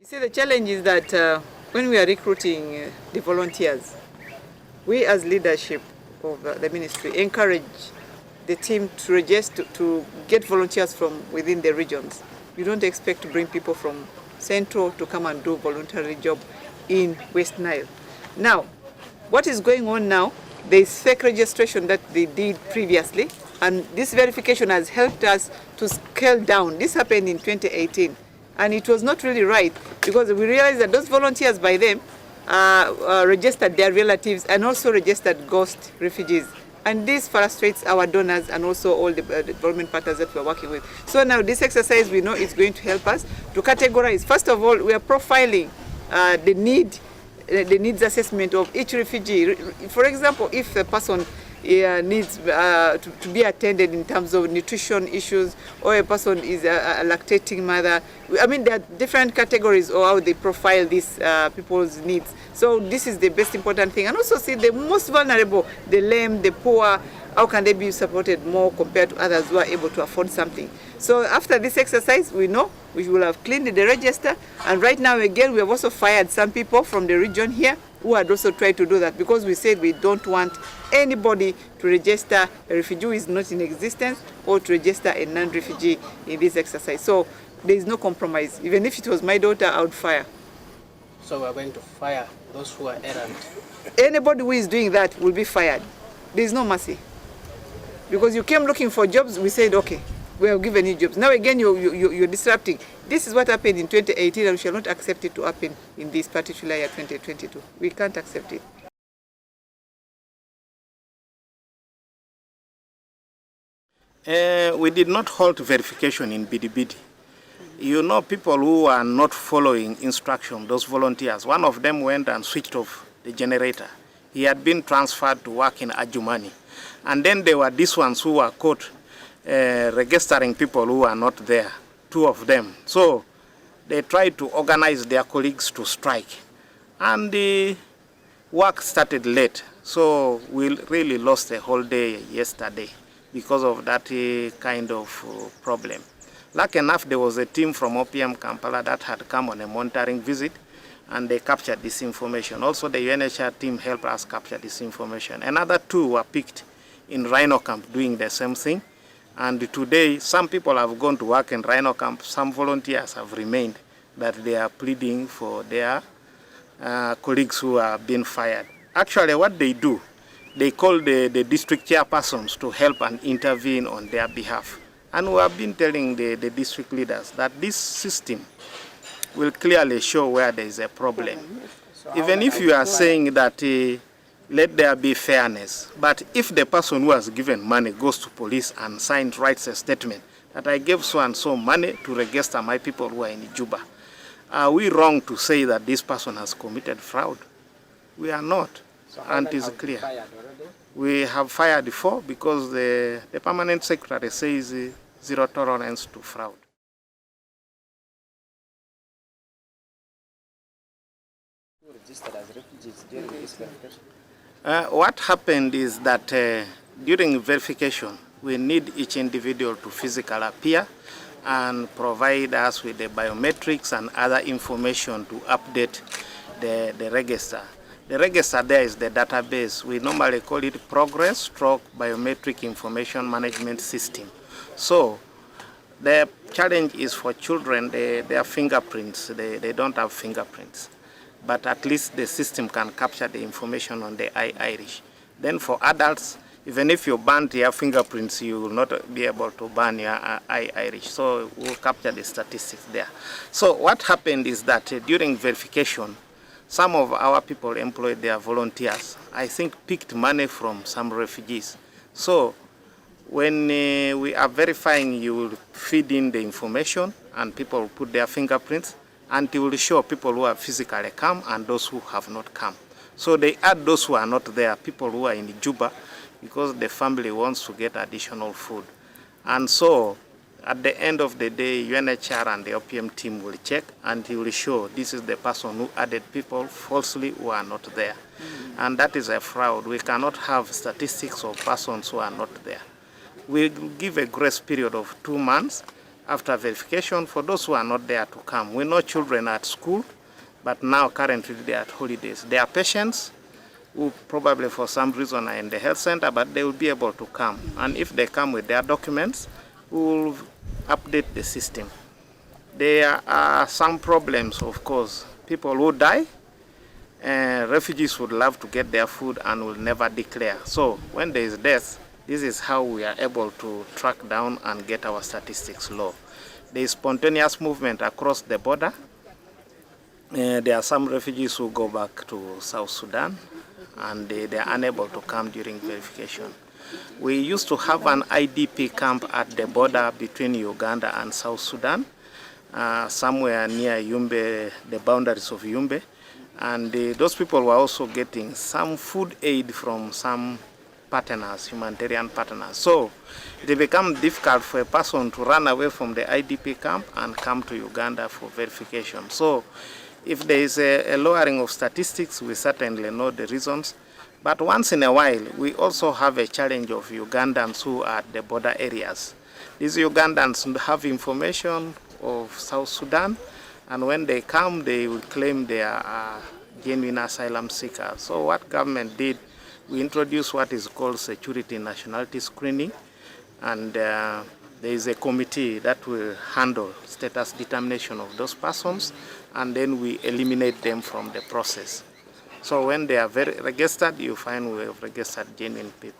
You see, the challenge is that when we are recruiting the volunteers, we as leadership of the ministry encourage the team to register, to get volunteers from within the regions. You don't expect to bring people from Central to come and do voluntary job in West Nile. Now, what is going on now, there is fake registration that they did previously, and this verification has helped us to scale down. This happened in 2018, and it was not really right, because we realized that those volunteers by them registered their relatives and also registered ghost refugees. And this frustrates our donors and also all the development partners that we're working with. So now this exercise, we know is going to help us to categorize. First of all, we are profiling the needs assessment of each refugee. For example, if a person needs to be attended in terms of nutrition issues, or a person is a lactating mother. I mean, there are different categories of how they profile these people's needs. So this is the best important thing. And also see the most vulnerable, the lame, the poor, how can they be supported more compared to others who are able to afford something. So after this exercise, we know we will have cleaned the register. And right now, again, we have also fired some people from the region here who had also tried to do that, because we said we don't want anybody to register a refugee who is not in existence or to register a non-refugee in this exercise. So there is no compromise. Even if it was my daughter, I would fire. So we are going to fire those who are errant? Anybody who is doing that will be fired. There is no mercy. Because you came looking for jobs, we said, okay, we have given you jobs. Now again, you're disrupting. This is what happened in 2018, and we shall not accept it to happen in this particular year, 2022. We can't accept it. We did not halt verification in Bidibidi. You know, people who are not following instruction, those volunteers, one of them went and switched off the generator. He had been transferred to work in Ajumani. And then there were these ones who were caught registering people who are not there, 2 of them. So they tried to organize their colleagues to strike. And the work started late. So we really lost a whole day yesterday because of that kind of problem. Lucky enough, there was a team from OPM Kampala that had come on a monitoring visit, and they captured this information. Also, the UNHCR team helped us capture this information. Another 2 were picked in Rhino Camp doing the same thing. And today, some people have gone to work in Rhino Camp. Some volunteers have remained, that they are pleading for their colleagues who are being fired. Actually, what they do, they call the district chairpersons to help and intervene on their behalf. And we have been telling the district leaders that this system will clearly show where there is a problem. Even if you are saying that let there be fairness, but if the person who has given money goes to police and writes a statement that I gave so and so money to register my people who are in Juba, are we wrong to say that this person has committed fraud? We are not, so and it is clear. We have fired 4 because the permanent secretary says zero tolerance to fraud. Registered as refugees during this verification? What happened is that during verification, we need each individual to physically appear and provide us with the biometrics and other information to update the register. The register there is the database. We normally call it Progress/Biometric Information Management System. So the challenge is for children, their fingerprints, they don't have fingerprints. But at least the system can capture the information on the iris. Then for adults, even if you burn your fingerprints, you will not be able to burn your iris. So we'll capture the statistics there. So what happened is that during verification, some of our people employed their volunteers, I think picked money from some refugees. So when we are verifying, you will feed in the information and people will put their fingerprints, and it will show people who have physically come and those who have not come. So they add those who are not there, people who are in Juba, because the family wants to get additional food. And so at the end of the day, UNHCR and the OPM team will check, and he will show this is the person who added people falsely who are not there. And that is a fraud. We cannot have statistics of persons who are not there. We give a grace period of 2 months, after verification for those who are not there to come. We know children are at school, but now currently they are at holidays. They are patients who probably for some reason are in the health center, but they will be able to come. And if they come with their documents, we will update the system. There are some problems, of course. People who die, refugees would love to get their food and will never declare. So when there is death, this is how we are able to track down and get our statistics low. There is spontaneous movement across the border. There are some refugees who go back to South Sudan and they are unable to come during verification. We used to have an IDP camp at the border between Uganda and South Sudan, somewhere near Yumbe, the boundaries of Yumbe. And those people were also getting some food aid from some partners, humanitarian partners. So it became difficult for a person to run away from the IDP camp and come to Uganda for verification. So if there is a lowering of statistics, we certainly know the reasons. But once in a while, we also have a challenge of Ugandans who are at the border areas. These Ugandans have information of South Sudan, and when they come, they will claim they are genuine asylum seekers. So what government did, we introduced what is called security nationality screening, and there is a committee that will handle status determination of those persons, and then we eliminate them from the process. So when they are registered, you find we have registered genuine people.